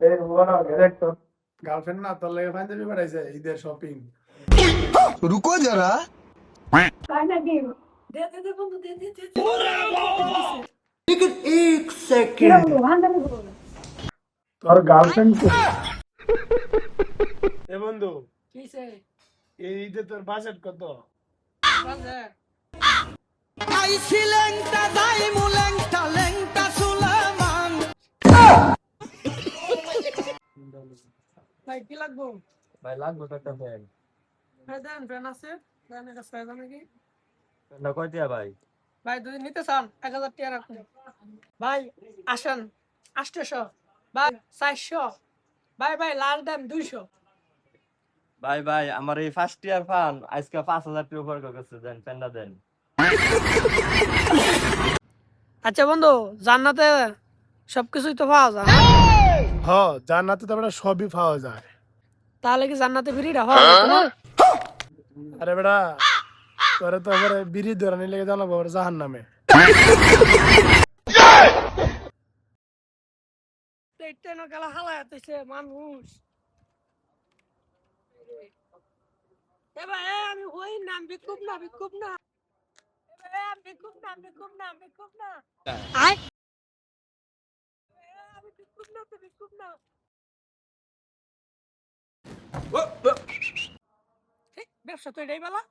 এই বড় দেখ তো গার্লফ্রেন্ড না তোর লাগে পাঞ্জাবি পাঠাইছে ঈদের শপিং। रुको जरा। তাই নাকি? দে দে দে বন্ধু দে দে দে কিরে বন্ধু পাঞ্জাবি বলো। তোর গার্লফ্রেন্ড কে? এ বন্ধু, কিছে এই ঈদে তোর বাজেট কত? বাজার ভাই কি লাগবো? ভাই লাগবে তো একটা ফ্যান। ভাই দেন ফ্যান আছে, ফ্যানের কাছে আছে নাকি? ফ্যানটা কয় টাকা ভাই? ভাই যদি নিতে চান 1000 টাকা রাখুন। ভাই আসেন 800, ভাই 400, ভাই ভাই লাল দাম 200। ভাই ভাই আমার এই ফার্স্ট ইয়ার ফান আজকে 5000 টাকা উপর গেছে, দেন ফ্যানটা দেন। আচ্ছা বন্ধু, জান্নাতে সবকিছুই তো পাওয়া যায়, হ, জান্নাতে তো আমরা সবই পাওয়া যায়। তাহলে কি জান্নাতে বিড়িটা হওয়া যেত না? আরে বেটা, তোরে তো এবারে বিড়ি ধরানি লেগে জানাবো জাহান নামে। ট্রেন গেলা হালায় হইছে মানুষ। এ ভাই আমি হই নাম বিকুব না বিকুব না, এ ভাই আমি বিকুব না বিকুব না বিকুব না, আই আমি বিকুব না তো বিকুব না। ব্যবসা তো এটাই বেলা।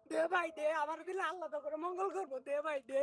দে ভাই দে, আমার দিলে আল্লাহ তো করে মঙ্গল করবো, দে ভাই দে।